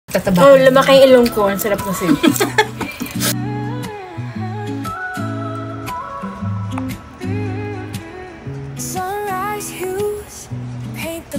Tataba. Oh, lumaki yung ilong ko. Ang sarap kasi. Sunrise hues paint the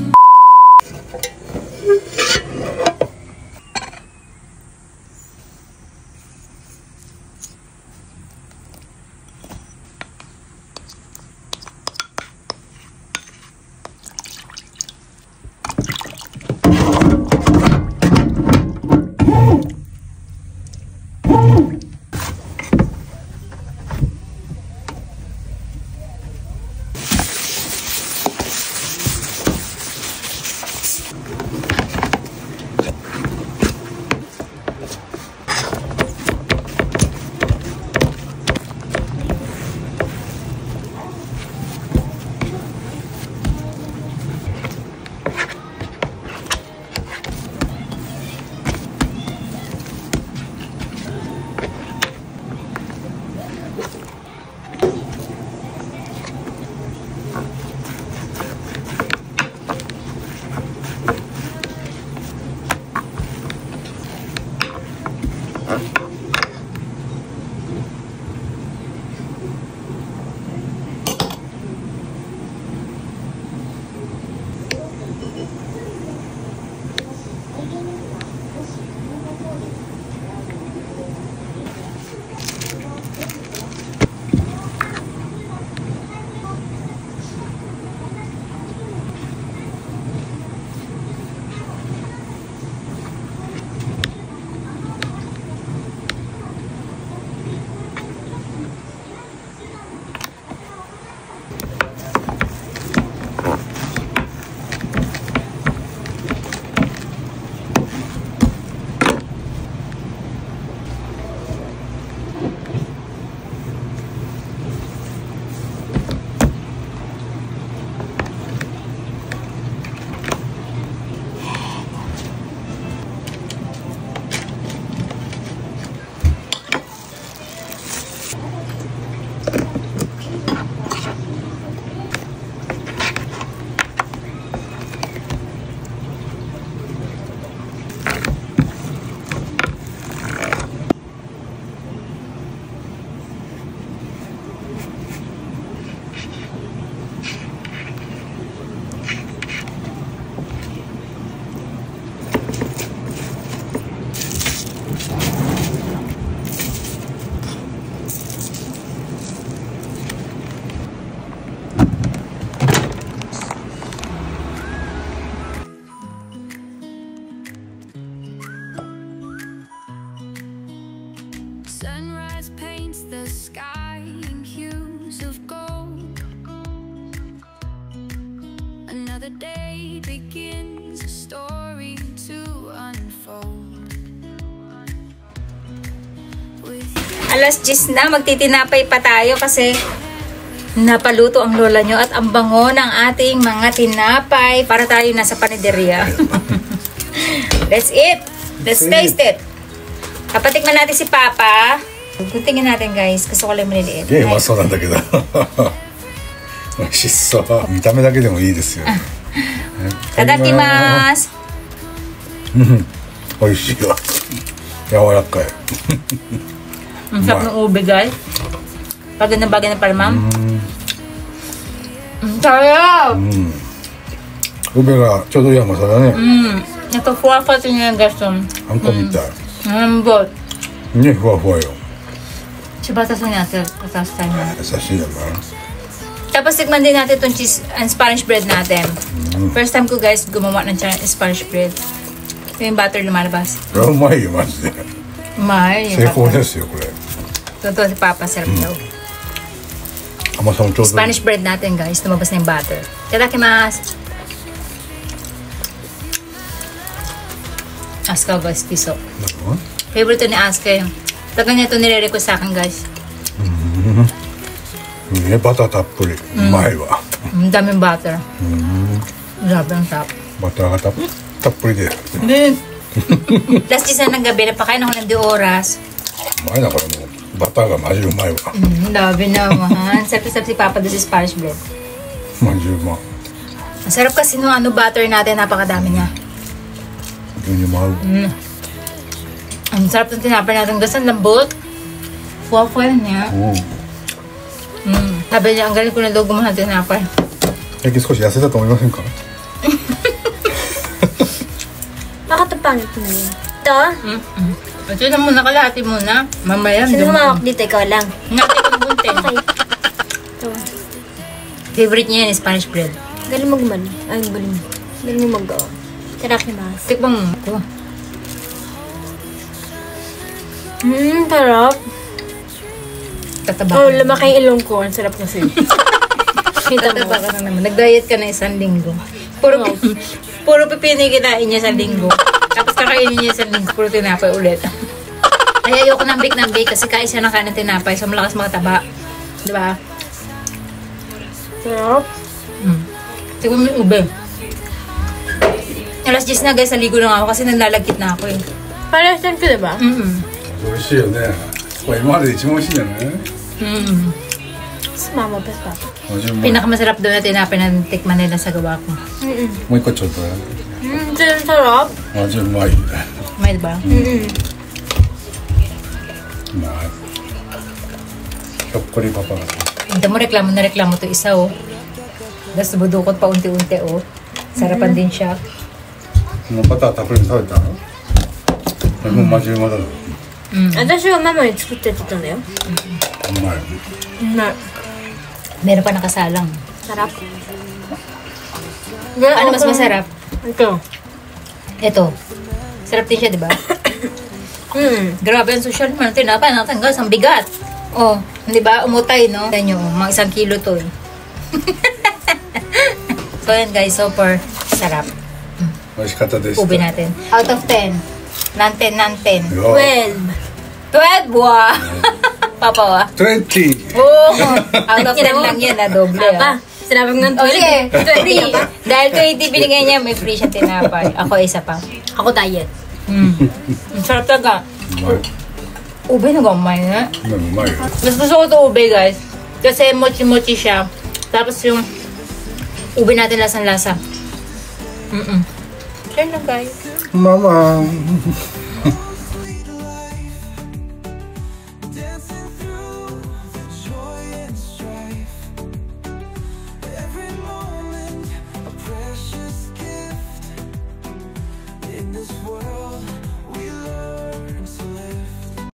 sunrise paints the sky in hues of gold. Another day begins, a story to unfold. Alas 10 na, magtitinapay pa tayo kasi napaluto ang lola nyo at ang bango ng ating mga tinapay para tayo nasa panaderia. Let's eat! Let's taste it! Kapatikman natin si Papa. Tingnan natin guys. Gusto ko lang maliliit. Eh, masoなんだけど。美味しそう。見た目だけでもいいですよ。Tadakimasu. 美味しいわ。柔らかい。Ang sarap ng ube guys. Bagay na palmam. Sarap! ubeがちょうどいい甘さだね。Ito fuwa-fuwa niya guys. あんこみたい。Lambot. ね、ふわふわよ。Chibata sa natin. Patas tayo na. 優しいだな。 Tapos tikman din natin itong cheese and Spanish bread natin. First time ko guys gumawa ng Spanish bread. Ito yung butter lumalabas. これはうまいよ、マジで。May. 成功ですよ、これ。 Totoo si Papa, sarap daw. 甘さもちょうどいい。 Spanish bread natin guys. Tumabas na yung butter. Tadakimasu. Aska guys, piso. Favorite ni Aska yung. Taga niya ito nire-request sa akin guys. ね、バターたっぷり。うまいわ。Ang daming butter. Grabe ang sarap. バターがたっぷりで。 Last isa ng gabi, napakain ako ng 2 oras. うまいな、これもう。バターがマジうまいわ。Labi naman. Sarap-sarap si Papa doon sa Spanish bread. マジうまい。 Masarap kasi no butter natin, napakadami niya. 牛乳も合う。Ang sarap ng tinapay natin. Guys, ang lambot. Waffle niya. うん。 Sabi niya, ang galing ko na daw gumawa ng tinapay. 最近少し痩せたと思いませんか？ Bakit ang pangit na yun? Ito? Ito na muna, kalahati muna. Mamaya. Sino humawak dito? Ikaw lang. Ngati kong buntin. Okay. Ito. Favorite niya yan is Spanish bread. Galing mo guman. Ay, galing mo. Galing mo mag-o. Tarakimasu. Tikbang mo. Ito. Sarap. Tataba Oh, ka. lumaki yung ilong ko. Ang sarap kasi. Kita Tataba mo. ka na naman. Nag-diet ka na isang linggo. Puro pipini kinain niya sa linggo. Tapos kakainin niya sa linggo. Puro tinapay ulit. Ay, ayoko ng bake kasi kain siya ng kain ng tinapay. So, malakas mga taba. Diba? Sarap. Tignan mo yung ube. Alas 10 na guys, naligo na nga ako kasi nalalagkit na ako eh. Parehas yan ko, diba? 美味しいよね。これ今までで一番美味しいんじゃない？ Sumama pa pa. 味うまい。 Pinakamasarap doon na tinapay na tikman nila sa gawa ko. もう一個ちょっと。 Ito yung sarap. 味うまい。う May diba? まい。ひょっこりパパが。 Hindi mo reklamo na reklamo to isa oh. Tapos budukot pa unti-unti oh. Sarapan din siya. このバターたっぷり食べた？これも味うまだろ。私はママに作ってって言ったんだよ。うまい。Meron pa nakasalang. Sarap. Ano mas masarap? Ito. Ito. Sarap din siya, di ba? Grabe ang social man. Tinapay natin guys, ang bigat. Oh, di ba? Umutay, no? Tignan nyo, mga 1 kilo to eh. So yan guys, super sarap. 美味しかったです。 Ube natin. Out of 10. Nanten, nanten. よ 12, wow! Papa, wa? 20。 Oh, out of 10 lang yan, doble. Papa, sinabi ko ng O sige, 20. free. Dahil 20 binigay niya, may free siya tinapay. Ako isa pa. Ako diet. Ang sarap talaga. うまい。 Ube na gamay na. うまいよ。 Mas gusto ko ito ube guys. Kasi mochi-mochi siya. Tapos yung ube natin lasang-lasa. Yan lang guys. ママ。